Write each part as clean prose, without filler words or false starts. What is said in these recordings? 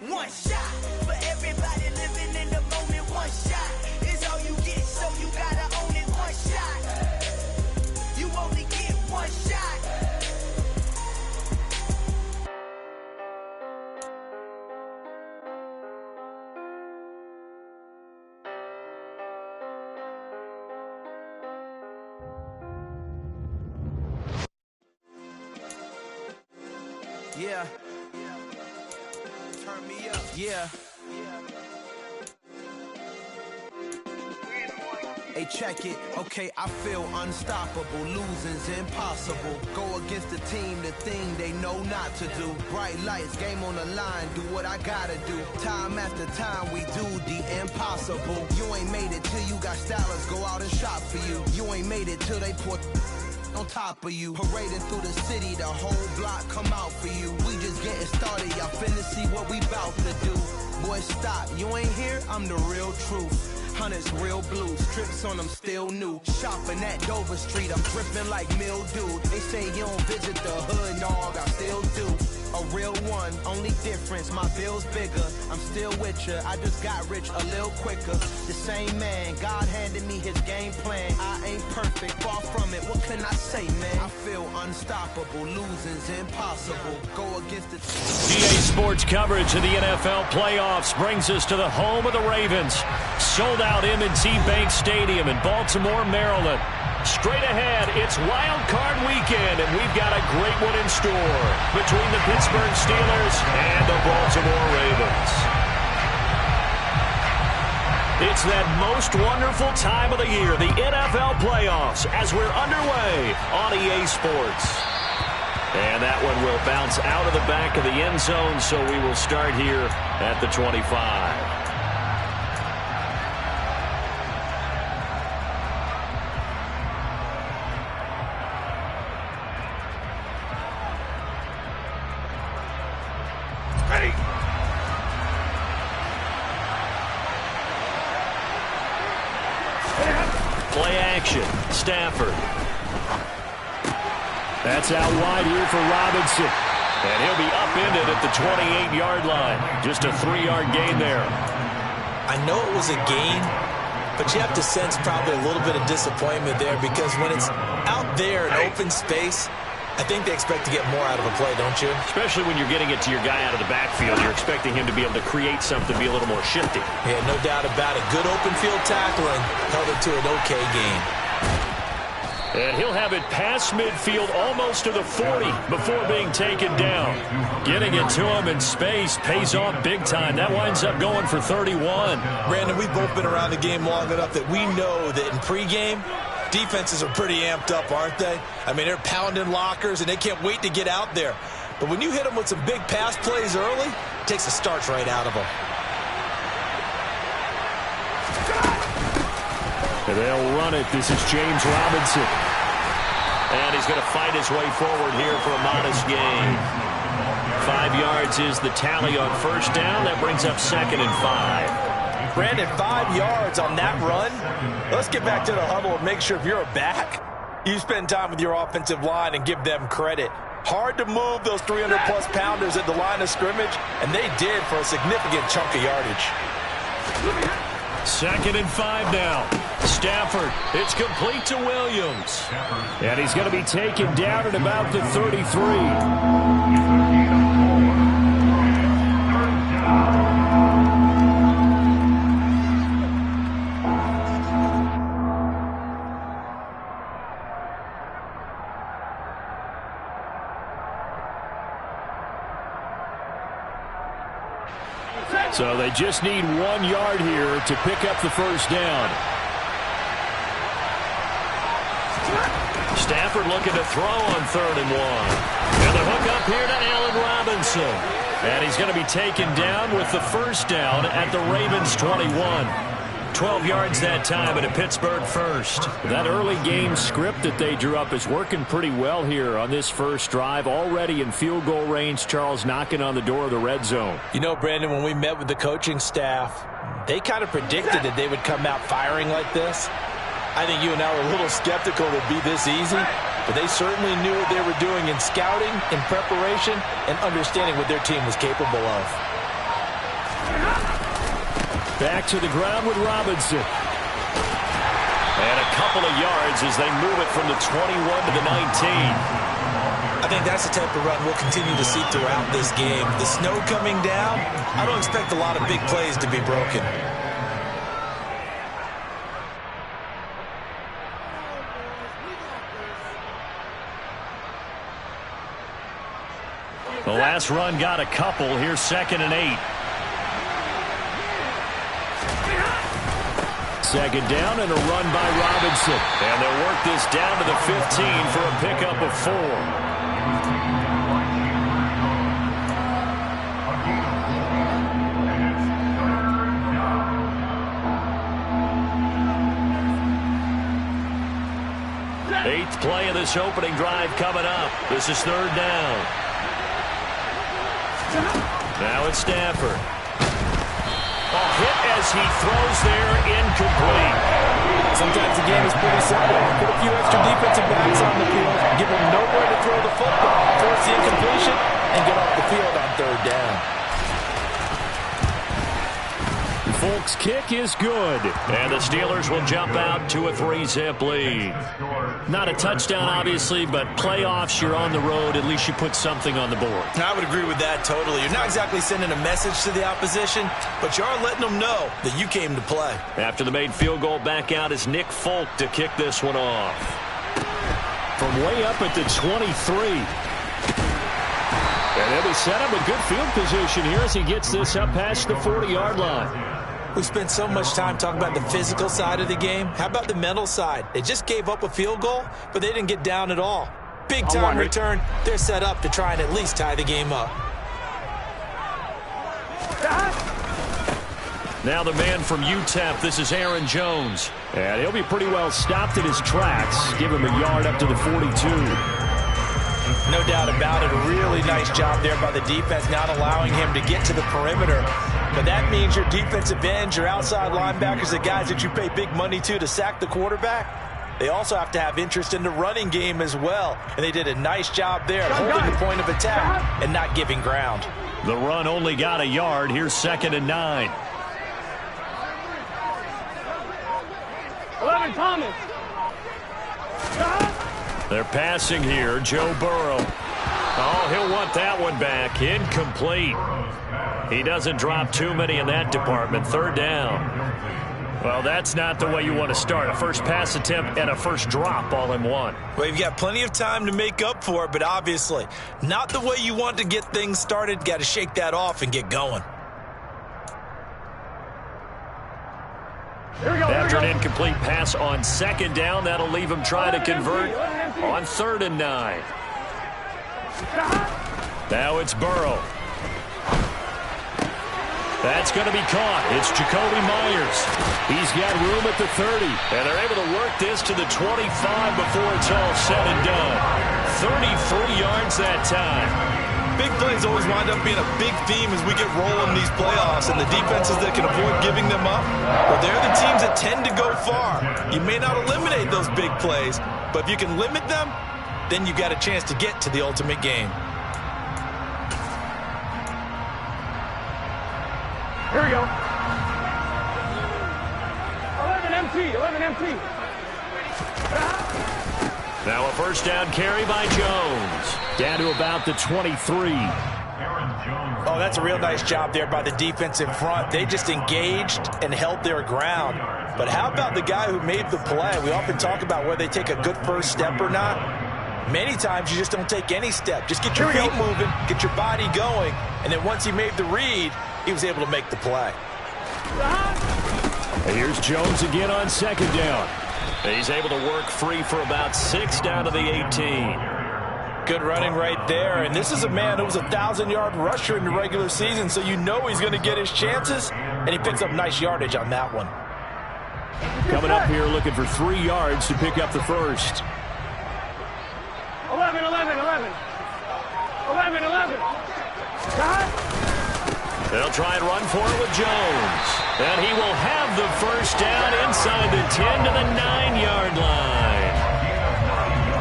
One shot for everybody living in the moment. One shot is all you get, so you gotta own it. One shot, you only get one shot. Yeah. Turn me up. Yeah. Hey, check it. Okay, I feel unstoppable. Losing's impossible. Go against the team, the thing they know not to do. Bright lights, game on the line. Do what I gotta do. Time after time, we do the impossible. You ain't made it till you got stylers go out and shop for you. You ain't made it till they put on top of you. Parading through the city, the whole block come out for you. We just getting started, y'all finna see what we bout to do. Boy, stop, you ain't here, I'm the real truth. Hunters, real blue, strips on them still new. Shopping at Dover Street, I'm dripping like mildew. They say you don't visit the hood, dog, I still do. A real one, only difference, my bill's bigger. I'm still with ya, I just got rich a little quicker. The same man, God handed me his game plan. I ain't perfect, far from it, what can I say, man? I feel unstoppable, losing's impossible. Go against the... EA Sports coverage of the NFL playoffs brings us to the home of the Ravens. Sold out M&T Bank Stadium in Baltimore, Maryland. Straight ahead, it's Wild Card Weekend, and we've got a great one in store between the Pittsburgh Steelers and the Baltimore Ravens. It's that most wonderful time of the year, the NFL playoffs, as we're underway on EA Sports. And that one will bounce out of the back of the end zone, so we will start here at the 25. Play action. Stafford. That's out wide here for Robinson. And he'll be upended at the 28-yard line. Just a 3-yard gain there. I know it was a gain, but you have to sense probably a little bit of disappointment there because when it's out there in open space, I think they expect to get more out of a play, don't you? Especially when you're getting it to your guy out of the backfield. You're expecting him to be able to create something, be a little more shifty. Yeah, no doubt about it. Good open field tackling held it to an okay gain. And he'll have it past midfield almost to the 40 before being taken down. Getting it to him in space pays off big time. That winds up going for 31. Brandon, we've both been around the game long enough that we know that in pregame, defenses are pretty amped up, aren't they? I mean, they're pounding lockers, and they can't wait to get out there. But when you hit them with some big pass plays early, it takes the starch right out of them. And they'll run it. This is James Robinson. And he's going to fight his way forward here for a modest gain. 5 yards is the tally on first down. That brings up 2nd and 5. Brandon, 5 yards on that run. Let's get back to the huddle and make sure if you're a back, you spend time with your offensive line and give them credit. Hard to move those 300-plus pounders at the line of scrimmage, and they did for a significant chunk of yardage. 2nd and 5 now. Stafford, it's complete to Williams. And he's going to be taken down at about the 33. So they just need 1 yard here to pick up the first down. Stafford looking to throw on 3rd and 1. And the hook up here to Allen Robinson. And he's going to be taken down with the first down at the Ravens 21. 12 yards that time, and a Pittsburgh first. That early game script that they drew up is working pretty well here on this first drive. Already in field goal range, Charles, knocking on the door of the red zone. You know, Brandon, when we met with the coaching staff, they kind of predicted that they would come out firing like this. I think you and I were a little skeptical it'd be this easy, but they certainly knew what they were doing in scouting, in preparation, and understanding what their team was capable of. Back to the ground with Robinson. And a couple of yards as they move it from the 21 to the 19. I think that's the type of run we'll continue to see throughout this game. The snow coming down, I don't expect a lot of big plays to be broken. The last run got a couple. Here's 2nd and 8. Second down and a run by Robinson. And they'll work this down to the 15 for a pickup of 4. Eighth play of this opening drive coming up. This is 3rd down. Now it's Stafford. A hit as he throws there, incomplete. Sometimes the game is pretty simple. Put a few extra defensive backs on the field, give them nowhere to throw the football, force the incompletion, and get off the field on 3rd down. Folk's kick is good. And the Steelers will jump out to a 3-zip lead. Not a touchdown, obviously, but playoffs, you're on the road. At least you put something on the board. I would agree with that totally. You're not exactly sending a message to the opposition, but you are letting them know that you came to play. After the made field goal, back out is Nick Folk to kick this one off. From way up at the 23. And he'll be set up with good field position here as he gets this up past the 40-yard line. We spent so much time talking about the physical side of the game. How about the mental side? They just gave up a field goal, but they didn't get down at all. Big time return. They're set up to try and at least tie the game up. Now the man from UTEP, this is Aaron Jones. And he'll be pretty well stopped in his tracks. Give him a yard up to the 42. No doubt about it. A really nice job there by the defense, not allowing him to get to the perimeter. But that means your defensive ends, your outside linebackers, the guys that you pay big money to sack the quarterback, they also have to have interest in the running game as well. And they did a nice job there at holding the point of attack and not giving ground. The run only got a yard. Here's 2nd and 9. 11 Thomas. They're passing here. Joe Burrow. Oh, he'll want that one back. Incomplete. He doesn't drop too many in that department. 3rd down. Well, that's not the way you want to start. A first pass attempt and a first drop all in one. Well, you've got plenty of time to make up for it, but obviously not the way you want to get things started. Got to shake that off and get going. After an incomplete pass on 2nd down, that'll leave him trying to convert on 3rd and 9. Now it's Burrow. That's going to be caught. It's Jacoby Myers. He's got room at the 30. And they're able to work this to the 25 before it's all said and done. 33 yards that time. Big plays always wind up being a big theme as we get rolling these playoffs, and the defenses that can avoid giving them up, well, they're the teams that tend to go far. You may not eliminate those big plays, but if you can limit them, then you got a chance to get to the ultimate game. Here we go. 11 MT, 11 MT. Now a first down carry by Jones. Down to about the 23. Oh, that's a real nice job there by the defensive front. They just engaged and held their ground. But how about the guy who made the play? We often talk about whether they take a good first step or not. Many times you just don't take any step. Just get your feet moving, get your body going, and then once he made the read, he was able to make the play. Here's Jones again on 2nd down. He's able to work free for about 6 down to the 18. Good running right there, and this is a man who was a 1,000-yard rusher in the regular season, so you know he's going to get his chances, and he picks up nice yardage on that one. Coming up here looking for 3 yards to pick up the first. 11, 11, 11. 11, 11. They'll try and run for it with Jones. And he will have the first down inside the 10 to the 9-yard line.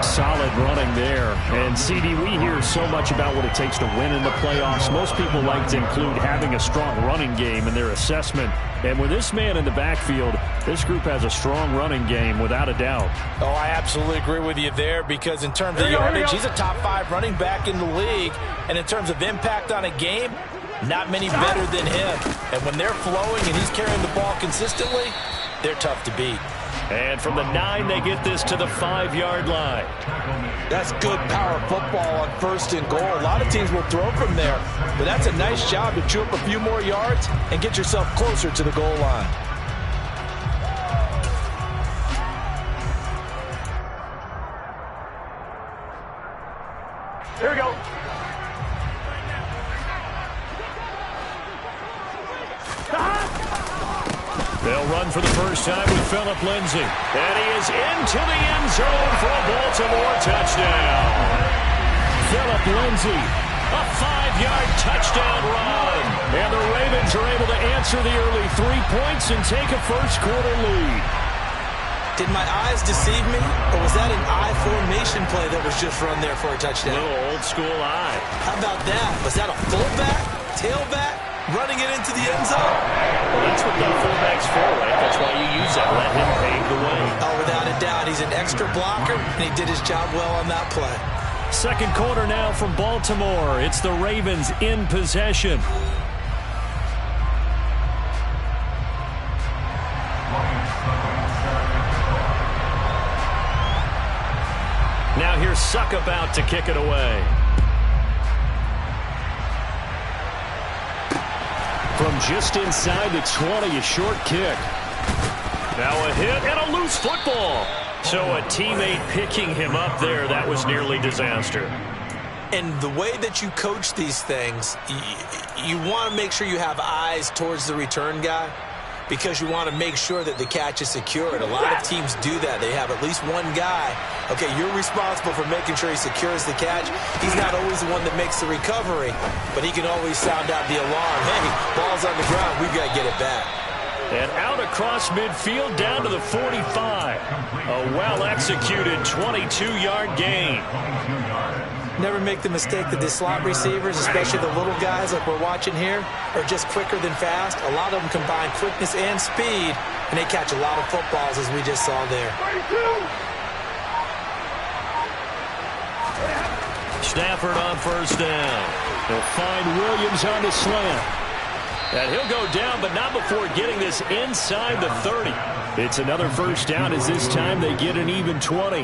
Solid running there. And, CD, we hear so much about what it takes to win in the playoffs. Most people like to include having a strong running game in their assessment. And with this man in the backfield, this group has a strong running game without a doubt. Oh, I absolutely agree with you there because in terms of yardage, he's a top 5 running back in the league. And in terms of impact on a game, not many better than him. And when they're flowing and he's carrying the ball consistently, they're tough to beat. And from the 9, they get this to the 5-yard line. That's good power football on 1st and goal. A lot of teams will throw from there, but that's a nice job to chew up a few more yards and get yourself closer to the goal line. Here we go. They'll run for the first time with Phillip Lindsay. And he is into the end zone for a Baltimore touchdown. Phillip Lindsay, a 5-yard touchdown run. And the Ravens are able to answer the early 3 points and take a first-quarter lead. Did my eyes deceive me, or was that an I formation play that was just run there for a touchdown? Little old-school eye. How about that? Was that a fullback, tailback, running it into the end zone? Well, that's what the fullback's for, right? That's why you use that. Let him pave the way. Oh, without a doubt. He's an extra blocker, and he did his job well on that play. Second quarter now from Baltimore. It's the Ravens in possession. Now here's Succop out to kick it away. From just inside the 20, a short kick. Now a hit and a loose football. So a teammate picking him up there, that was nearly disaster. And the way that you coach these things, you want to make sure you have eyes towards the return guy because you want to make sure that the catch is secured. A lot of teams do that. They have at least one guy. Okay, you're responsible for making sure he secures the catch. He's not always the one that makes the recovery, but he can always sound out the alarm. Hey, ball's on the ground. We've got to get it back. And out across midfield down to the 45. A well-executed 22-yard gain. Never make the mistake that the slot receivers, especially the little guys like we're watching here, are just quicker than fast. A lot of them combine quickness and speed, and they catch a lot of footballs as we just saw there. Stafford on first down. He'll find Williams on the slant. And he'll go down, but not before getting this inside the 30. It's another first down as this time they get an even 20.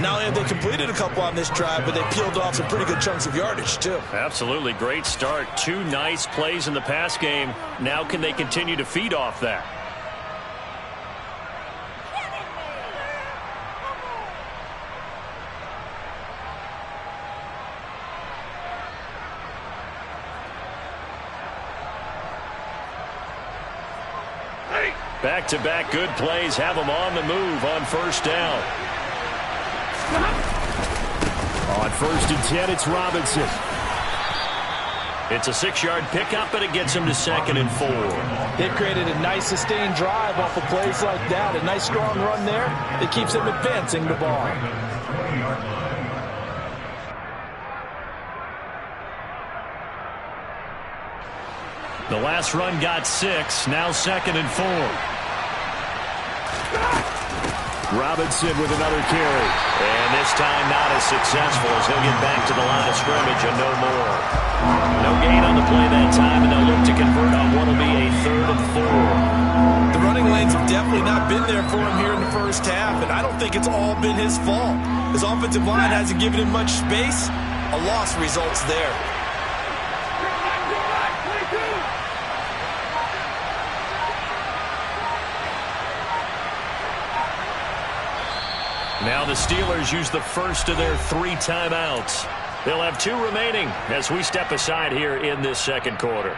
Not only have they completed a couple on this drive, but they peeled off some pretty good chunks of yardage, too. Absolutely great start. 2 nice plays in the pass game. Now can they continue to feed off that? Back-to-back good plays have them on the move on first down. On 1st and 10, it's Robinson. It's a 6-yard pickup, and it gets him to 2nd and 4. They've created a nice sustained drive off of plays like that. A nice strong run there that keeps them advancing the ball. The last run got 6, now 2nd and 4. Robinson with another carry. And this time not as successful as he'll get back to the line of scrimmage and no more. No gain on the play that time, and they'll look to convert on what will be a 3rd and 4. The running lanes have definitely not been there for him here in the first half, and I don't think it's all been his fault. His offensive line hasn't given him much space. A loss results there. Now the Steelers use the first of their 3 timeouts. They'll have 2 remaining as we step aside here in this second quarter.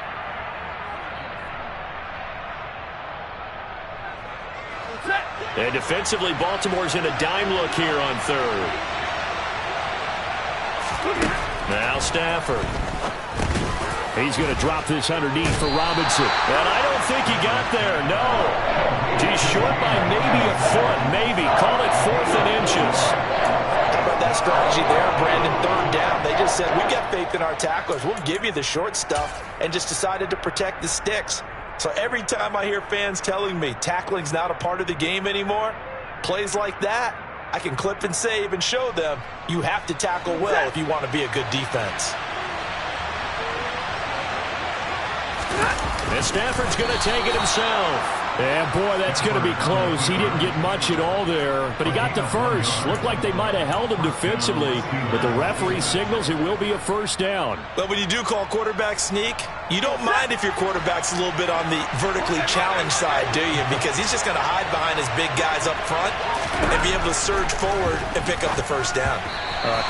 And defensively, Baltimore's in a dime look here on 3rd. Now Stafford. He's going to drop this underneath for Robinson. And I don't think he got there, no. He's short by maybe a foot, maybe. Call it 4th and inches. How about that strategy there, Brandon? 3rd down. They just said, we got faith in our tacklers. We'll give you the short stuff, and just decided to protect the sticks. So every time I hear fans telling me tackling's not a part of the game anymore, plays like that, I can clip and save and show them you have to tackle well if you want to be a good defense. And Stafford's going to take it himself. And, boy, that's going to be close. He didn't get much at all there, but he got the first. Looked like they might have held him defensively, but the referee signals it will be a 1st down. But when you do call quarterback sneak, you don't mind if your quarterback's a little bit on the vertically challenged side, do you? Because he's just going to hide behind his big guys up front and be able to surge forward and pick up the 1st down.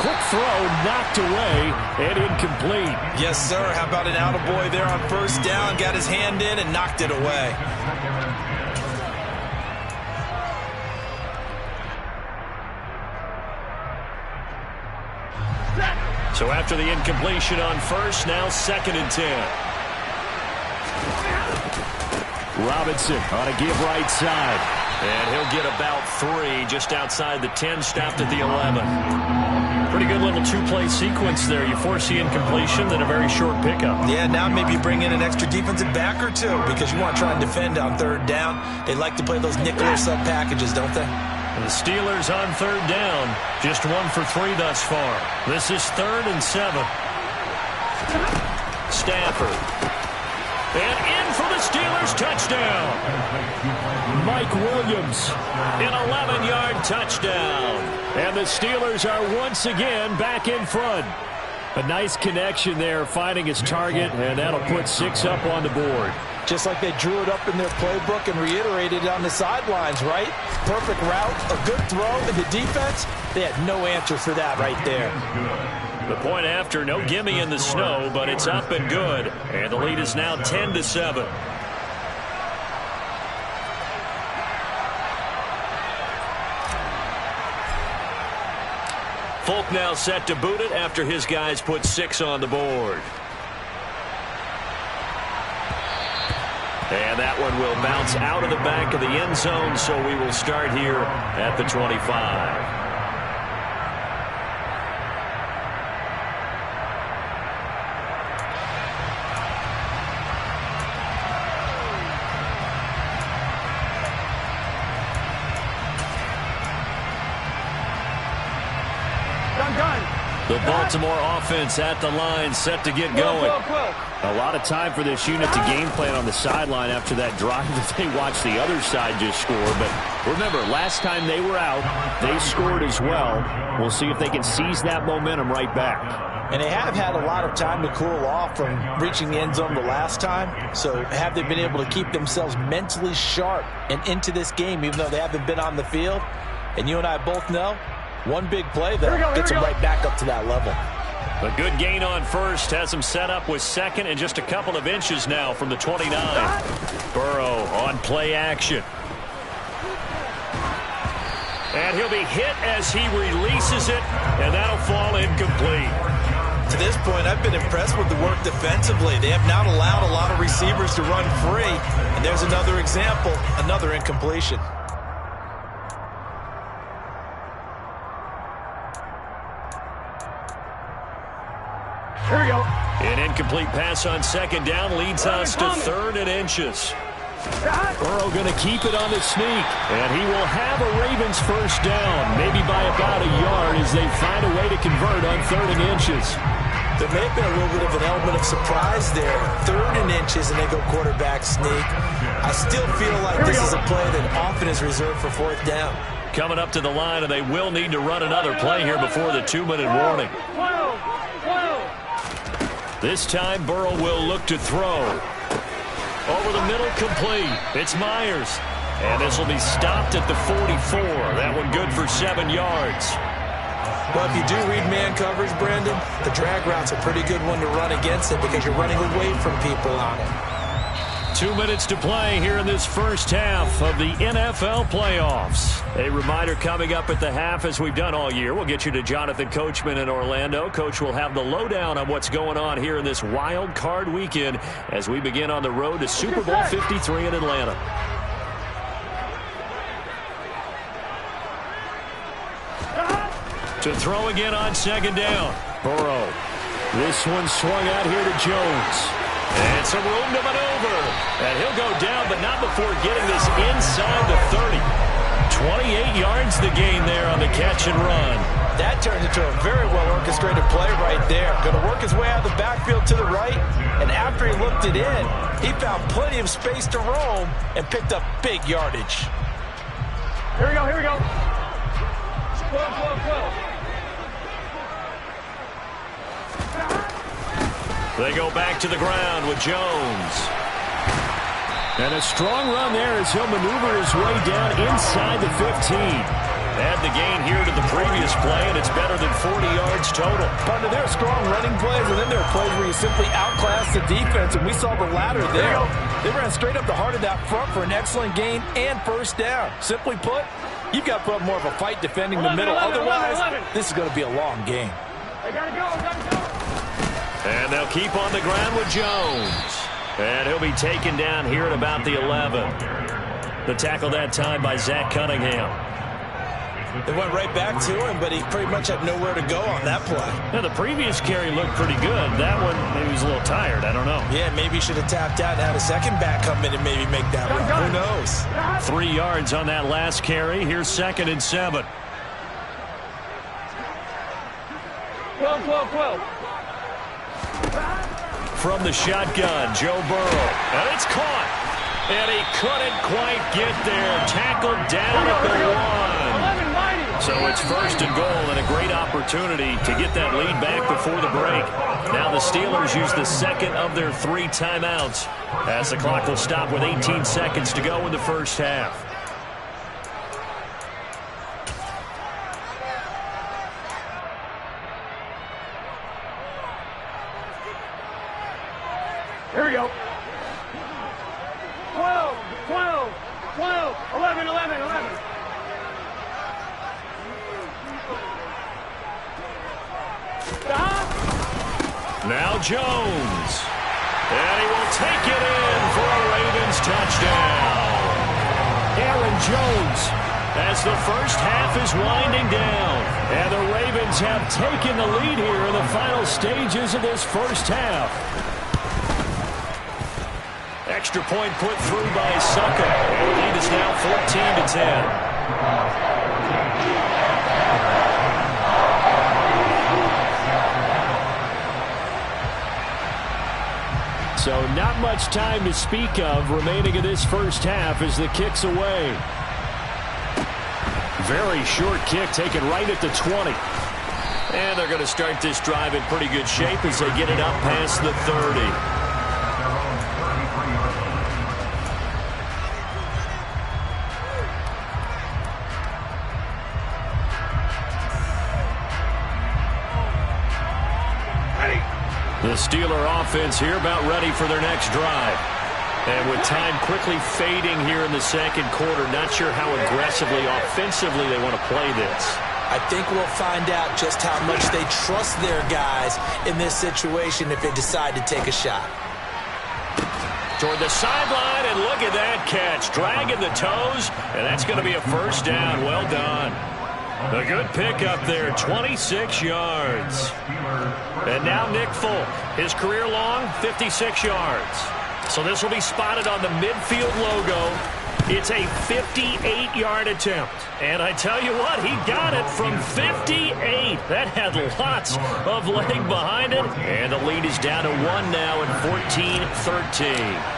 Quick throw, knocked away, and incomplete. Yes, sir. How about an attaboy there on 1st down? Got his hand in and knocked it away. So after the incompletion on 1st, now 2nd and 10. Robinson on a give right side. And he'll get about 3 just outside the 10, stopped at the 11. Pretty good little 2-play sequence there. You force the incompletion, then a very short pickup. Yeah, now maybe bring in an extra defensive back or 2 because you want to try and defend on 3rd down. They like to play those nickel or sub packages, don't they? And the Steelers on 3rd down, just 1 for 3 thus far. This is 3rd and 7. Stafford. And in for the Steelers, touchdown. Mike Williams, an 11-yard touchdown. And the Steelers are once again back in front. A nice connection there, finding his target, and that'll put 6 up on the board. Just like they drew it up in their playbook and reiterated it on the sidelines, right? Perfect route, a good throw, and the defense, they had no answer for that right there. The point after, no gimme in the snow, but it's up and good. And the lead is now 10-7. Folk now set to boot it after his guys put 6 on the board. And that one will bounce out of the back of the end zone, so we will start here at the 25. The Baltimore offense at the line, set to get going. A lot of time for this unit to game plan on the sideline after that drive that they watched the other side just score. But remember, last time they were out, they scored as well. We'll see if they can seize that momentum right back. And they have had a lot of time to cool off from reaching the end zone the last time. So have they been able to keep themselves mentally sharp and into this game, even though they haven't been on the field? And you and I both know, one big play, though, gets them right back up to that level. A good gain on 1st, has them set up with 2nd and just a couple of inches now from the 29. Burrow on play action. And he'll be hit as he releases it, and that'll fall incomplete. To this point, I've been impressed with the work defensively. They have not allowed a lot of receivers to run free. And there's another example, another incompletion. Here we go. An incomplete pass on 2nd down leads us to 3rd and inches. Burrow going to keep it on the sneak, and he will have a Ravens 1st down, maybe by about a yard as they find a way to convert on 3rd and inches. There may have been a little bit of an element of surprise there. 3rd and inches, and they go quarterback sneak. I still feel like this is a play that often is reserved for 4th down. Coming up to the line, and they will need to run another play here before the 2-minute warning. This time, Burrow will look to throw. Over the middle, complete. It's Myers. And this will be stopped at the 44. That one good for 7 yards. Well, if you do read man coverage, Brandon, the drag route's a pretty good one to run against it because you're running away from people on it. 2 minutes to play here in this first half of the NFL playoffs. A reminder coming up at the half, as we've done all year. We'll get you to Jonathan Coachman in Orlando. Coach will have the lowdown on what's going on here in this wild card weekend as we begin on the road to Super Bowl 53 in Atlanta. To throw again on second down. Burrow. This one swung out here to Jones. And some room to maneuver. And he'll go down, but not before getting this inside the 30. 28 yards the gain there on the catch and run. That turned into a very well-orchestrated play right there. Going to work his way out of the backfield to the right. And after he looked it in, he found plenty of space to roam and picked up big yardage. Here we go, here we go. 12. They go back to the ground with Jones. And a strong run there as he'll maneuver his way down inside the 15. Add the gain here to the previous play, and it's better than 40 yards total. Partner, there are strong running plays, and then there are plays where you simply outclass the defense, and we saw the latter there. They ran straight up the heart of that front for an excellent gain and first down. Simply put, you've got to put up more of a fight defending the middle. Otherwise, this is going to be a long game. They gotta go. And they'll keep on the ground with Jones. And he'll be taken down here at about the 11. The tackle that time by Zach Cunningham. They went right back to him, but he pretty much had nowhere to go on that play. Now, the previous carry looked pretty good. That one, maybe he was a little tired. I don't know. Yeah, maybe he should have tapped out and had a second back come in and maybe make that run. Who knows? 3 yards on that last carry. Here's 2nd and 7. 12. From the shotgun, Joe Burrow. And it's caught. And he couldn't quite get there. Tackled down at the 1. So it's 1st and goal, and a great opportunity to get that lead back before the break. Now the Steelers use the 2nd of their 3 timeouts as the clock will stop with 18 seconds to go in the first half. Here we go. 12, 11. Stop. Now Jones. And he will take it in for a Ravens touchdown. Aaron Jones as the first half is winding down. And the Ravens have taken the lead here in the final stages of this first half. Extra point put through by Succa. The lead is now 14-10. So not much time to speak of remaining in this first half as the kick's away. Very short kick taken right at the 20. And they're going to start this drive in pretty good shape as they get it up past the 30. The Steeler offense here about ready for their next drive. And with time quickly fading here in the second quarter, not sure how aggressively, offensively they want to play this. I think we'll find out just how much they trust their guys in this situation if they decide to take a shot. Toward the sideline, and look at that catch. Dragging the toes, and that's going to be a first down. Well done. A good pick up there, 26 yards. And now Nick Folk, his career long, 56 yards. So this will be spotted on the midfield logo. It's a 58-yard attempt. And I tell you what, he got it from 58. That had lots of leg behind it. And the lead is down to 1 now at 14-13.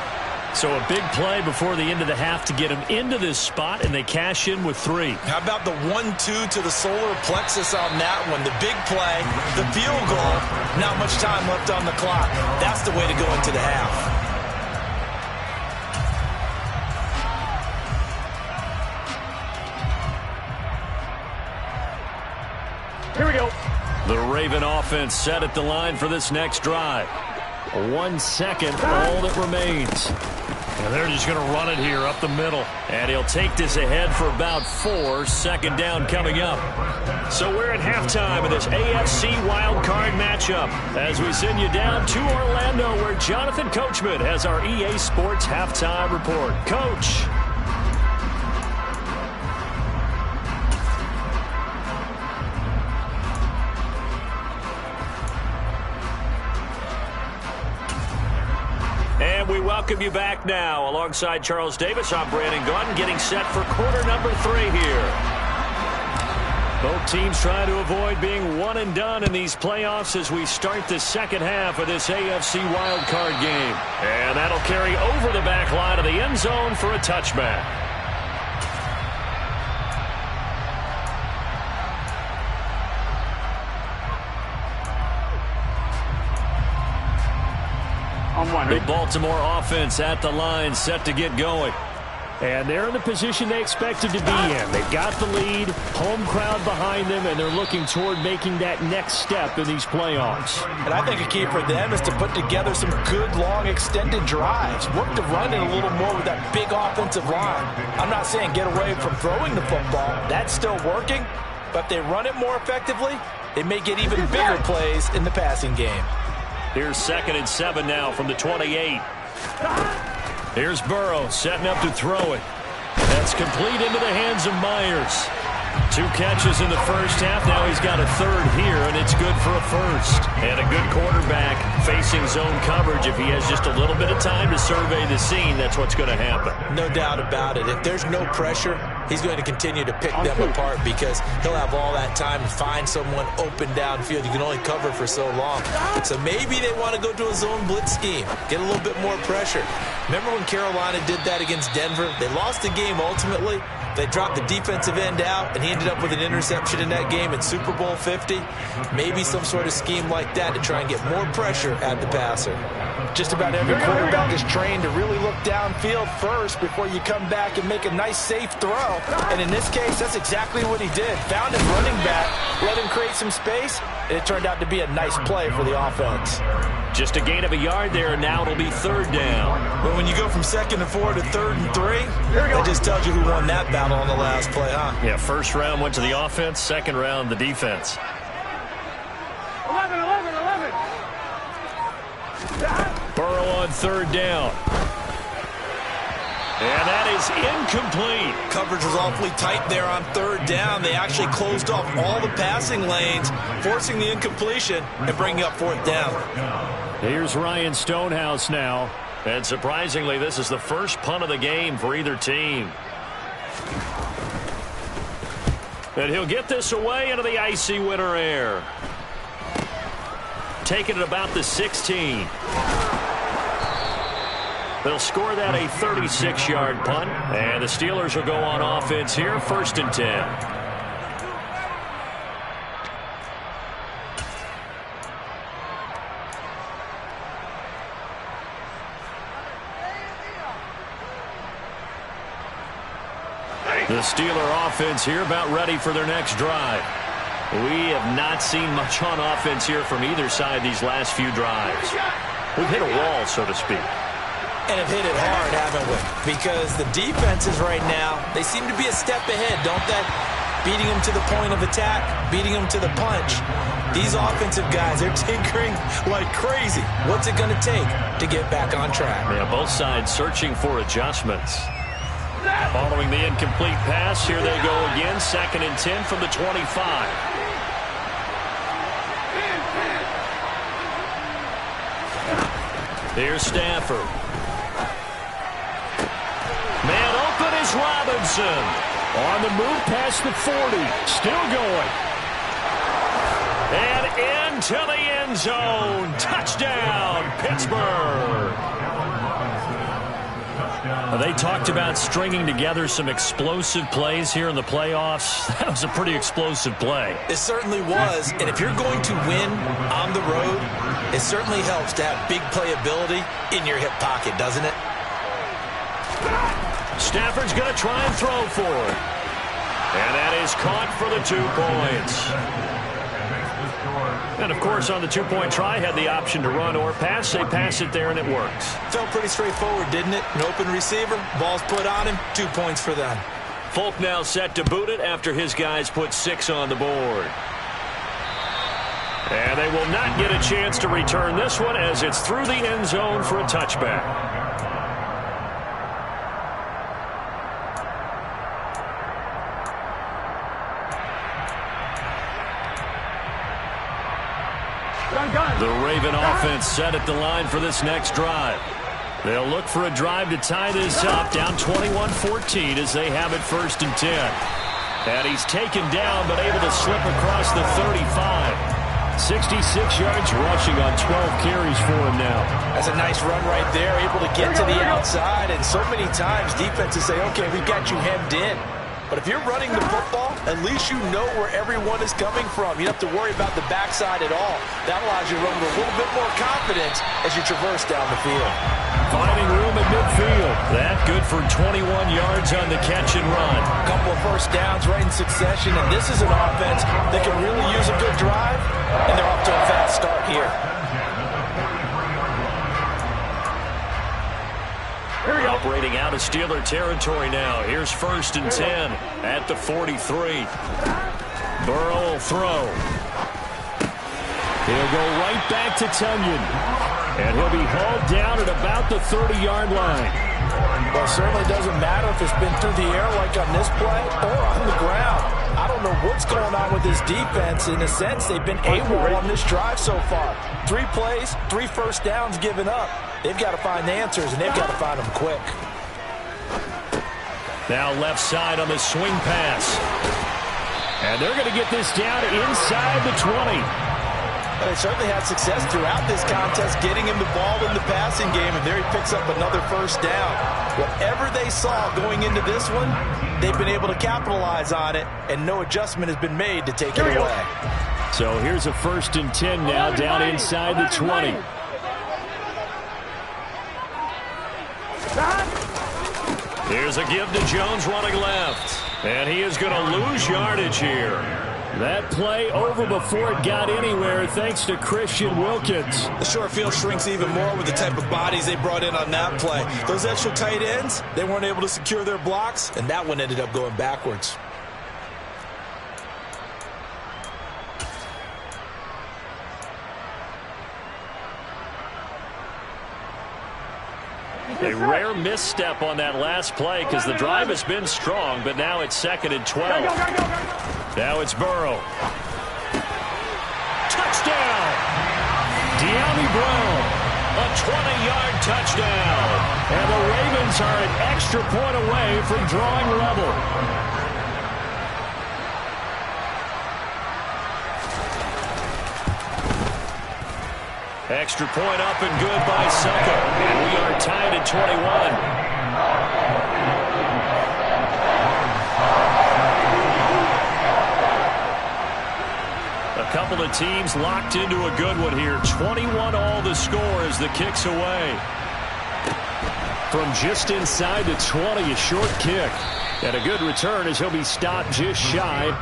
So a big play before the end of the half to get him into this spot, and they cash in with 3. How about the 1-2 to the solar plexus on that one? The big play, the field goal, not much time left on the clock. That's the way to go into the half. Here we go. The Raven offense set at the line for this next drive. 1 second, all that remains. And they're just going to run it here up the middle. And he'll take this ahead for about 4. Second down coming up. So we're at halftime of this AFC wildcard matchup as we send you down to Orlando where Jonathan Coachman has our EA Sports halftime report. Coach. And we welcome you back now. Alongside Charles Davis, I'm Brandon Gaudin getting set for quarter number 3 here. Both teams trying to avoid being one and done in these playoffs as we start the second half of this AFC wildcard game. And that'll carry over the back line of the end zone for a touchback. The Baltimore offense at the line, set to get going. And they're in the position they expected to be in. They've got the lead, home crowd behind them, and they're looking toward making that next step in these playoffs. And I think a key for them is to put together some good, long, extended drives. Work to run it a little more with that big offensive line. I'm not saying get away from throwing the football. That's still working. But if they run it more effectively, they may get even bigger plays in the passing game. Here's 2nd and 7 now from the 28. Here's Burrow setting up to throw it. That's complete into the hands of Myers. 2 catches in the first half. Now he's got a 3rd here, and it's good for a 1st. And a good quarterback facing zone coverage. If he has just a little bit of time to survey the scene, that's what's going to happen. No doubt about it. If there's no pressure, he's going to continue to pick them apart because he'll have all that time to find someone open downfield. You can only cover for so long. So maybe they want to go to a zone blitz scheme, get a little bit more pressure. Remember when Carolina did that against Denver? They lost the game ultimately. They dropped the defensive end out, and he ended up with an interception in that game in Super Bowl 50. Maybe some sort of scheme like that to try and get more pressure at the passer. Just about every quarterback is trained to really look downfield first before you come back and make a nice, safe throw. And in this case, that's exactly what he did. Found his running back, let him create some space, and it turned out to be a nice play for the offense. Just a gain of a yard there, and now it'll be 3rd down. But when you go from 2nd and 4 to 3rd and 3, that just tells you who won that battle on the last play, huh? Yeah, 1st round went to the offense, 2nd round the defense. 11. Burrow on 3rd down. And that is incomplete. Coverage was awfully tight there on 3rd down. They actually closed off all the passing lanes, forcing the incompletion and bringing up 4th down. Here's Ryan Stonehouse now. And surprisingly, this is the first punt of the game for either team. And he'll get this away into the icy winter air. Taking it about the 16. They'll score that a 36-yard punt. And the Steelers will go on offense here, 1st and 10. The Steeler offense here about ready for their next drive. We have not seen much on offense here from either side these last few drives. We've hit a wall, so to speak. And have hit it hard, haven't we? Because the defenses right now, they seem to be a step ahead, don't they? Beating them to the point of attack, beating them to the punch. These offensive guys, they're tinkering like crazy. What's it going to take to get back on track? Yeah, both sides searching for adjustments. Following the incomplete pass, here they go again. 2nd and 10 from the 25. Here's Stafford. Man open is Robinson. On the move past the 40. Still going. And into the end zone. Touchdown, Pittsburgh. They talked about stringing together some explosive plays here in the playoffs. That was a pretty explosive play. It certainly was. And if you're going to win on the road, it certainly helps to have big playability in your hip pocket, doesn't it? Stafford's going to try and throw for it. And that is caught for the 2 points. And, of course, on the two-point try, had the option to run or pass. They pass it there, and it works. Felt pretty straightforward, didn't it? An open receiver, ball's put on him, 2 points for them. Folk now set to boot it after his guys put 6 on the board. And they will not get a chance to return this one as it's through the end zone for a touchback. The Raven offense set at the line for this next drive. They'll look for a drive to tie this up, down 21-14 as they have it 1st and 10. And he's taken down but able to slip across the 35. 66 yards rushing on 12 carries for him now. That's a nice run right there, able to get to the outside. And so many times defenses say, okay, we've got you hemmed in. But if you're running the football, at least you know where everyone is coming from. You don't have to worry about the backside at all. That allows you to run with a little bit more confidence as you traverse down the field. Finding room at midfield. That good for 21 yards on the catch and run. A couple of first downs right in succession, and this is an offense that can really use a good drive, and they're off to a fast start here. Operating out of Steeler territory now. Here's 1st and 10 at the 43. Burrow will throw. He'll go right back to Tonyan. And he'll be hauled down at about the 30-yard line. Well, it certainly doesn't matter if it's been through the air like on this play or on the ground. I don't know what's going on with this defense. In a sense, they've been able on this drive so far. 3 plays, 3 first downs given up. They've got to find answers, and they've got to find them quick. Now left side on the swing pass. And they're going to get this down inside the 20. They certainly had success throughout this contest getting him the ball in the passing game, and there he picks up another first down. Whatever they saw going into this one, they've been able to capitalize on it, and no adjustment has been made to take it away. So here's a 1st and 10 now down inside the 20. Here's a give to Jones running left, and he is going to lose yardage here. That play over before it got anywhere thanks to Christian Wilkins. The short field shrinks even more with the type of bodies they brought in on that play. Those extra tight ends, they weren't able to secure their blocks, and that one ended up going backwards. A rare misstep on that last play because the drive has been strong, but now it's 2nd and 12. Now it's Burrow. Touchdown! De'Ami Brown, a 20-yard touchdown. And the Ravens are an extra point away from drawing level. Extra point up and good by Succo. And we are tied at 21. A couple of teams locked into a good one here. 21 all the score as the kick's away. From just inside the 20, a short kick. And a good return as he'll be stopped just shy.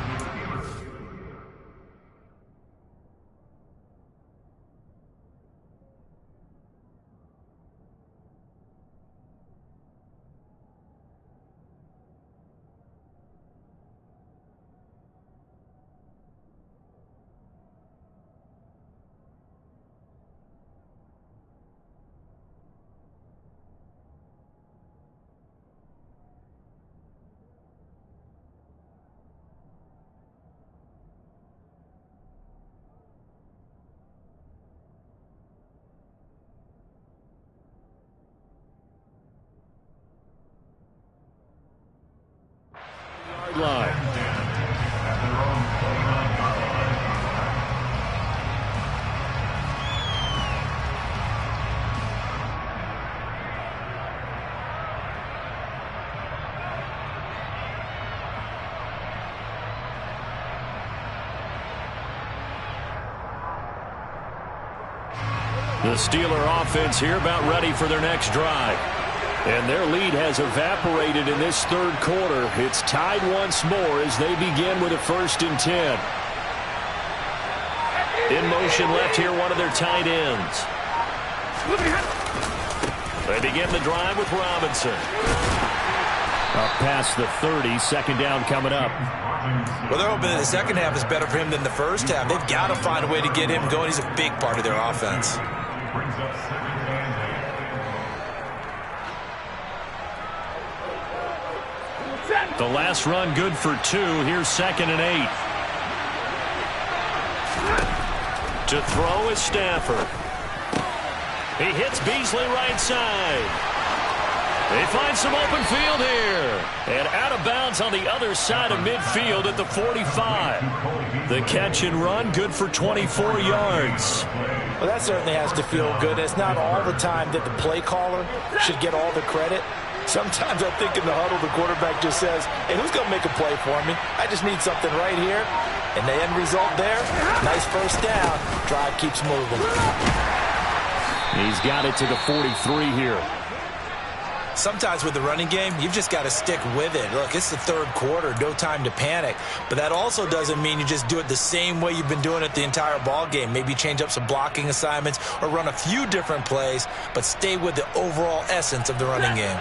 Line. The Steeler offense here about ready for their next drive. And their lead has evaporated in this 3rd quarter. It's tied once more as they begin with a 1st and 10. In motion left here, one of their tight ends. They begin the drive with Robinson. Up past the 30, second down coming up. Well, they're hoping that the second half is better for him than the first half. They've got to find a way to get him going. He's a big part of their offense. The last run good for 2. Here's 2nd and 8. To throw is Stafford. He hits Beasley right side. They find some open field here. And out of bounds on the other side of midfield at the 45. The catch and run good for 24 yards. Well, that certainly has to feel good. It's not all the time that the play caller should get all the credit. Sometimes I think in the huddle, the quarterback just says, hey, who's going to make a play for me? I just need something right here. And the end result there, nice first down. Drive keeps moving. He's got it to the 43 here. Sometimes with the running game, you've just got to stick with it. Look, it's the third quarter, no time to panic. But that also doesn't mean you just do it the same way you've been doing it the entire ball game. Maybe change up some blocking assignments or run a few different plays, but stay with the overall essence of the running game.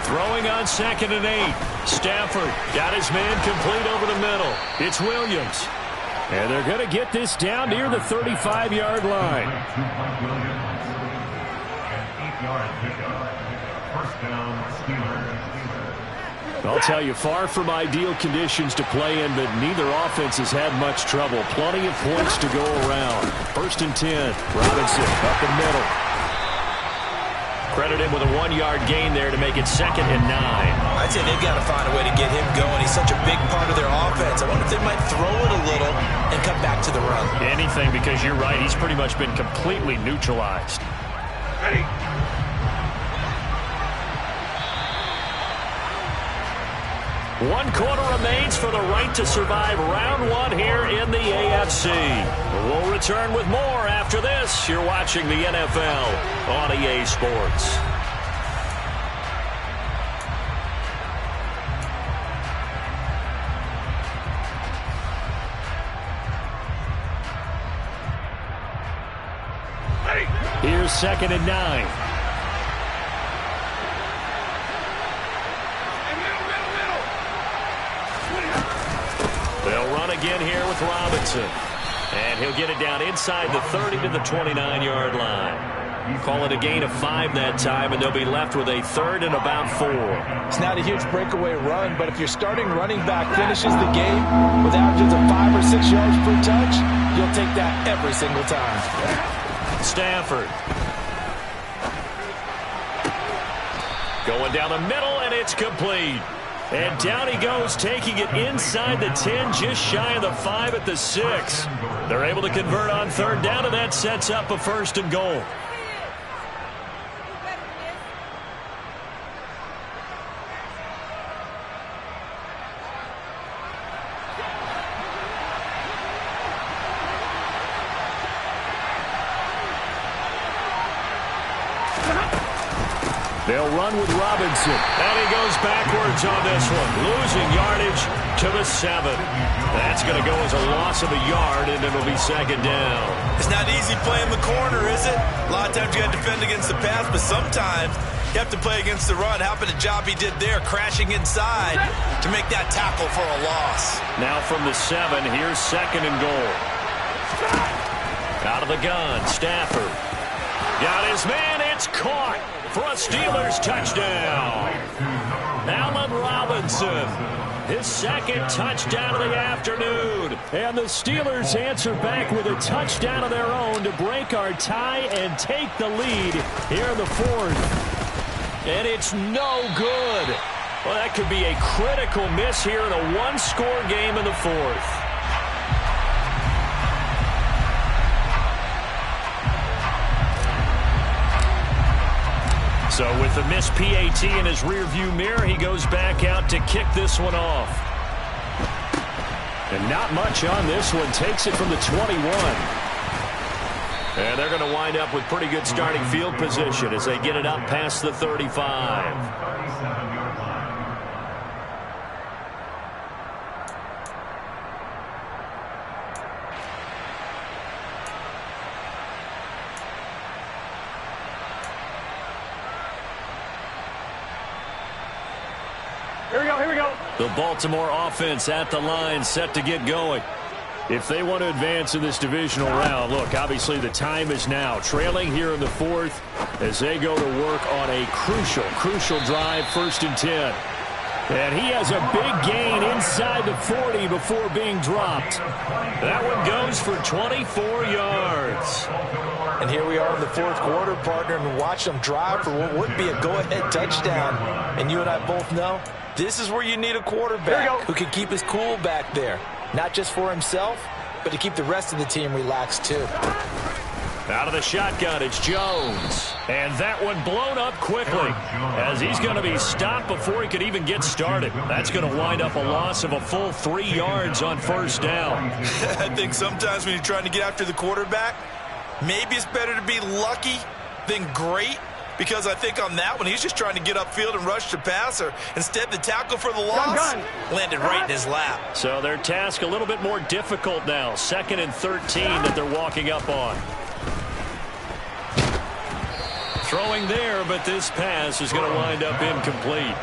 Throwing on 2nd and 8. Stafford got his man complete over the middle. It's Williams. And they're going to get this down near the 35-yard line. I'll tell you, far from ideal conditions to play in, but neither offense has had much trouble. Plenty of points to go around. 1st and 10. Robinson up the middle. Credit him with a 1-yard gain there to make it 2nd and 9. I'd say they've got to find a way to get him going. He's such a big part of their offense. I wonder if they might throw it a little and come back to the run. Anything, because you're right. He's pretty much been completely neutralized. Ready. 1 quarter remains for the right to survive round 1 here in the AFC. We'll return with more after this. You're watching the NFL on EA Sports. Here's 2nd and 9. They'll run again here with Robinson. And he'll get it down inside the 30 to the 29-yard line. Call it a gain of 5 that time, and they'll be left with a 3rd and about 4. It's not a huge breakaway run, but if your starting running back finishes the game with averages of 5 or 6 yards per touch, you'll take that every single time. Stafford. Going down the middle, and it's complete. And down he goes, taking it inside the 10, just shy of the 5 at the 6. They're able to convert on 3rd down, and that sets up a 1st and goal. They'll run with Robinson. And he goes backwards on this one. Losing yardage to the 7. That's going to go as a loss of a yard, and it'll be 2nd down. It's not easy playing the corner, is it? A lot of times you got to defend against the pass, but sometimes you have to play against the run. How about the job he did there, crashing inside to make that tackle for a loss. Now from the 7, here's 2nd and goal. Out of the gun, Stafford. Got his man, it's caught for a Steelers touchdown. Allen Robinson, his 2nd touchdown of the afternoon. And the Steelers answer back with a touchdown of their own to break our tie and take the lead here in the 4th. And it's no good. Well, that could be a critical miss here in a 1-score game in the 4th. So with the missed PAT in his rearview mirror, he goes back out to kick this one off. And not much on this one. Takes it from the 21. And they're going to wind up with pretty good starting field position as they get it up past the 35. Here we go, here we go. The Baltimore offense at the line, set to get going. If they want to advance in this divisional round, look, obviously the time is now. Trailing here in the fourth as they go to work on a crucial drive, 1st and 10. And he has a big gain inside the 40 before being dropped. That one goes for 24 yards. And here we are in the fourth quarter, partner, and watch them drive for what would be a go-ahead touchdown. And you and I both know this is where you need a quarterback who can keep his cool back there. Not just for himself, but to keep the rest of the team relaxed too. Out of the shotgun, it's Jones. And that one blown up quickly as he's going to be stopped before he could even get started. That's going to wind up a loss of a full 3 yards on 1st down. I think sometimes when you're trying to get after the quarterback, maybe it's better to be lucky than great. Because I think on that one, he's just trying to get upfield and rush the passer. Instead, the tackle for the loss landed right in his lap. So their task a little bit more difficult now. 2nd and 13 that they're walking up on. Throwing there, but this pass is going to wind up incomplete.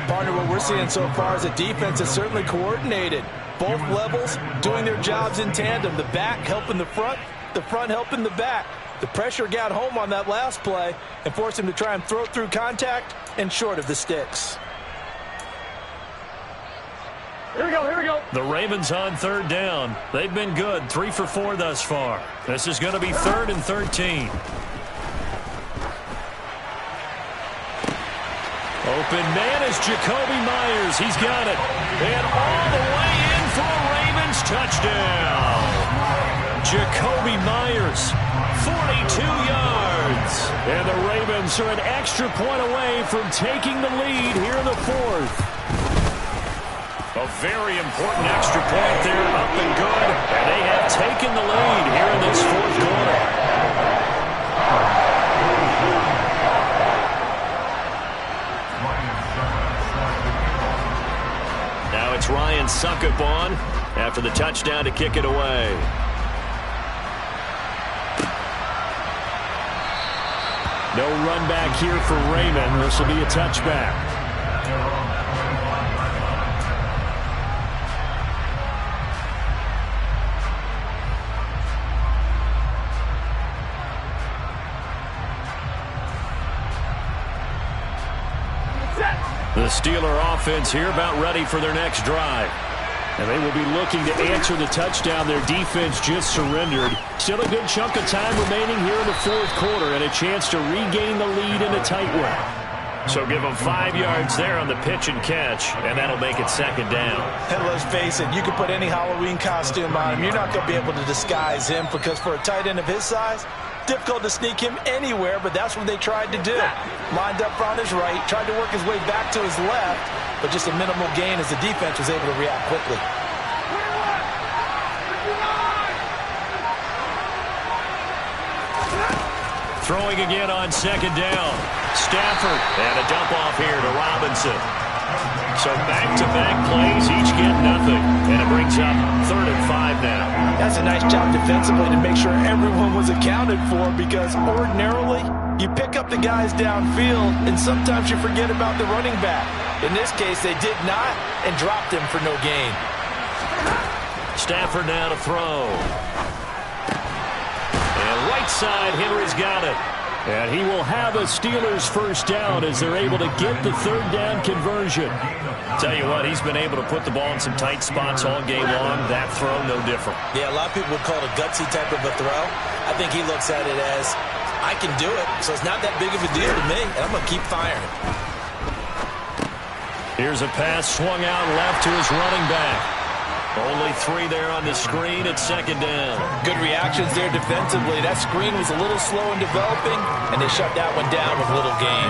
Partner, what we're seeing so far is the defense is certainly coordinated. Both levels doing their jobs in tandem. The back helping the front helping the back. The pressure got home on that last play and forced him to try and throw through contact and short of the sticks. Here we go, here we go. The Ravens on 3rd down. They've been good, 3 for 4 thus far. This is going to be 3rd and 13. Open man is Jacoby Myers. He's got it. And all the way in for a Ravens touchdown. Jacoby Myers, 42 yards. And the Ravens are an extra point away from taking the lead here in the fourth. A very important extra point there, up and good. And they have taken the lead here in this fourth quarter. Now it's Ryan Succop on after the touchdown to kick it away. No run back here for Raymond. This will be a touchback. The Steeler offense here about ready for their next drive. And they will be looking to answer the touchdown their defense just surrendered. Still a good chunk of time remaining here in the fourth quarter and a chance to regain the lead in a tight one. So give them 5 yards there on the pitch and catch, and that'll make it 2nd down. And let's face it, you can put any Halloween costume on him. You're not going to be able to disguise him because for a tight end of his size, difficult to sneak him anywhere, but that's what they tried to do. Lined up on his right, tried to work his way back to his left, but just a minimal gain as the defense was able to react quickly. Throwing again on 2nd down. Stafford, and a dump off here to Robinson. So back-to-back plays, each get nothing. And it brings up 3rd and 5 now. That's a nice job defensively to make sure everyone was accounted for, because ordinarily you pick up the guys downfield and sometimes you forget about the running back. In this case, they did not and dropped him for no gain. Stafford now to throw. And right side, Henry's got it. And he will have a Steelers 1st down as they're able to get the 3rd down conversion. Tell you what, he's been able to put the ball in some tight spots all game long. That throw, no different. Yeah, a lot of people would call it a gutsy type of a throw. I think he looks at it as, I can do it, so it's not that big of a deal to me, and I'm going to keep firing. Here's a pass swung out left to his running back. Only 3 there on the screen at 2nd down. Good reactions there defensively. That screen was a little slow in developing, and they shut that one down with little gain.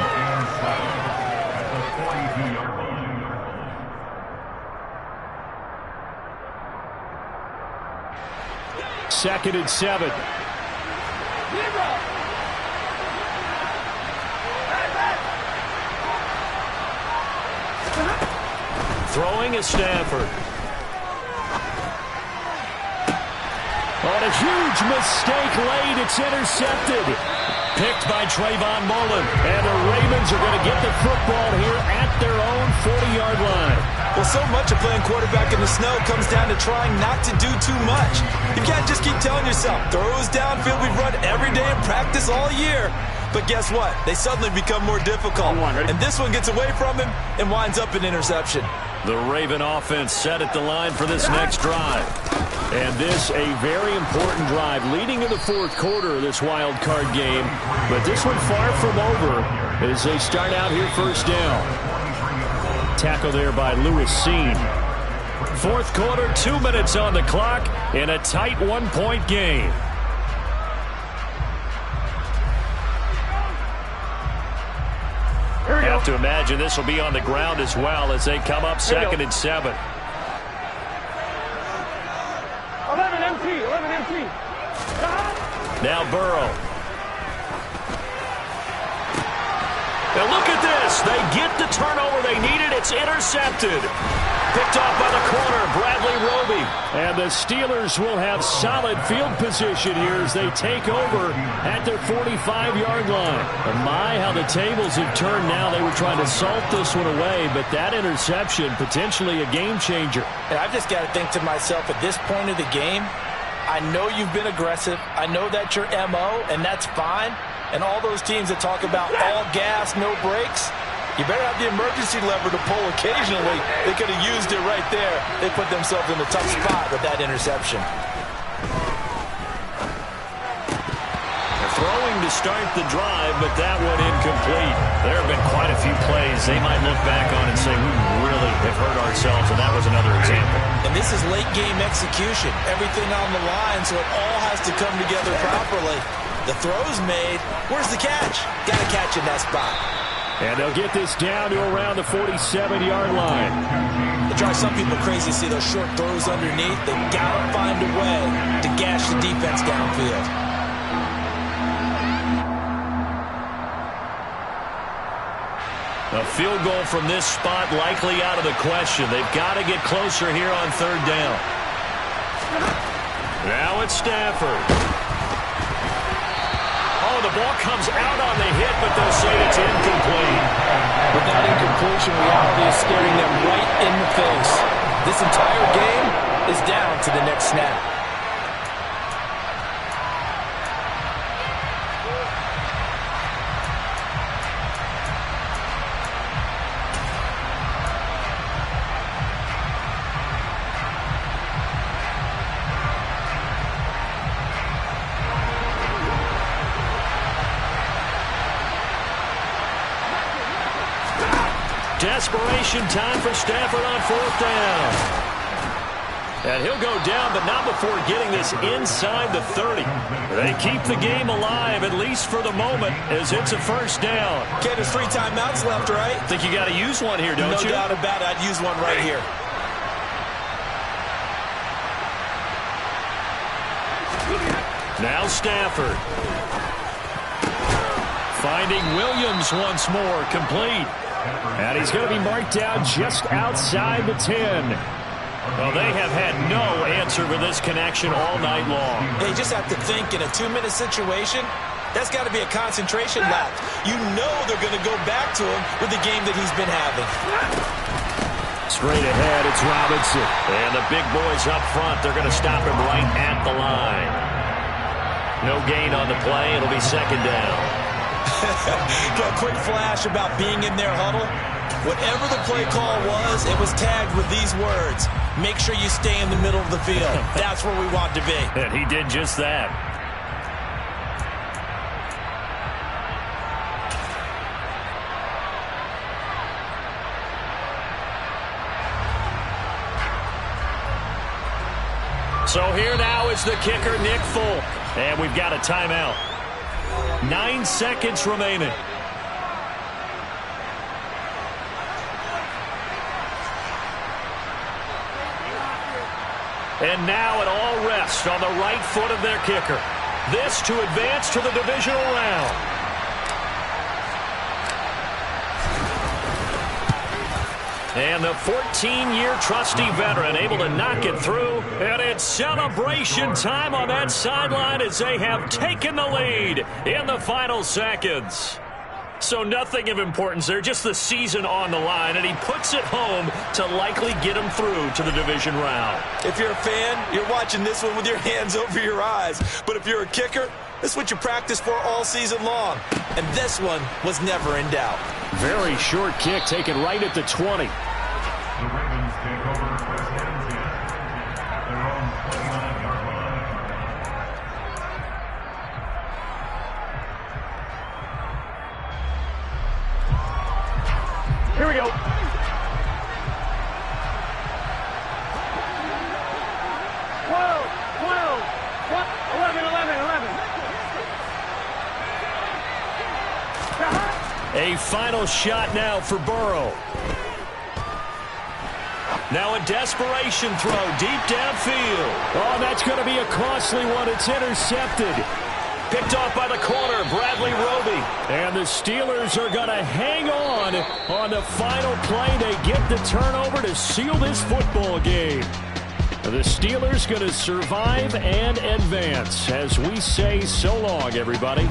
2nd and 7. Throwing is Stafford. On a huge mistake late, it's intercepted. Picked by Trayvon Mullen. And the Ravens are going to get the football here at their own 40-yard line. so much of playing quarterback in the snow comes down to trying not to do too much. You can't just keep telling yourself, throws downfield we've run every day in practice all year. But guess what? They suddenly become more difficult. And this one gets away from him and winds up an interception. The Raven offense set at the line for this next drive. And this a very important drive leading to the fourth quarter of this wild card game. But this one far from over as they start out here first down. Tackle there by Lewis Cine. Fourth quarter, 2 minutes on the clock in a tight one-point game. Have to imagine this will be on the ground as well as they come up second and 7. 11 empty. Now Burrow. Now look at this. They get the turnover they needed. It's intercepted. Picked off by the corner, Bradley Roby. And the Steelers will have solid field position here as they take over at their 45-yard line. And my, how the tables have turned now. They were trying to salt this one away, but that interception, potentially a game changer. And I've just got to think to myself, at this point of the game, I know you've been aggressive. I know that's your MO, and that's fine. And all those teams that talk about all gas, no brakes, you better have the emergency lever to pull occasionally. They could have used it right there. They put themselves in a tough spot with that interception. Throwing to start the drive, but that one incomplete. There have been quite a few plays they might look back on and say, we really have hurt ourselves, and that was another example. And this is late game execution. Everything on the line, so it all has to come together properly. The throw's made. Where's the catch? Got to catch in that spot. And they'll get this down to around the 47-yard line. It drives some people crazy to see those short throws underneath. They've got to find a way to gash the defense downfield. A field goal from this spot likely out of the question. They've got to get closer here on third down. Now it's Stafford. Oh, the ball comes out on the hit, but they'll say it's incomplete. With that incompletion, reality is staring them right in the face. This entire game is down to the next snap. Desperation time for Stafford on fourth down. And he'll go down, but not before getting this inside the 30. They keep the game alive, at least for the moment, as it's a first down. Okay, there's 3 timeouts left, right? Think you got to use one here, don't you? No doubt about it. I'd use one right here. Now Stafford. Finding Williams once more, complete. And he's going to be marked down just outside the 10. Well, they have had no answer for this connection all night long. They just have to think in a 2-minute situation. That's got to be a concentration lapse. You know they're going to go back to him with the game that he's been having. Straight ahead, it's Robinson. And the big boys up front, they're going to stop him right at the line. No gain on the play. It'll be second down. Got a quick flash about being in their huddle. Whatever the play call was, it was tagged with these words. Make sure you stay in the middle of the field. That's where we want to be. And he did just that. So here now is the kicker, Nick Folk. And we've got a timeout. 9 seconds remaining. And now it all rests on the right foot of their kicker. This to advance to the divisional round. And the 14-year trusty veteran able to knock it through. And it's celebration time on that sideline as they have taken the lead in the final seconds. So nothing of importance there, just the season on the line, and he puts it home to likely get him through to the division round. If you're a fan, you're watching this one with your hands over your eyes. But if you're a kicker, this is what you practice for all season long. And this one was never in doubt. Very short kick taken right at the 20. The Ravens take over West Hampton at their own 29-yard line. Here we go. 11. A final shot now for Burrow. Now a desperation throw deep downfield. Oh, that's going to be a costly one. It's intercepted. Picked off by the corner, Bradley Roby. And the Steelers are going to hang on the final play. They get the turnover to seal this football game. The Steelers going to survive and advance as we say so long, everybody.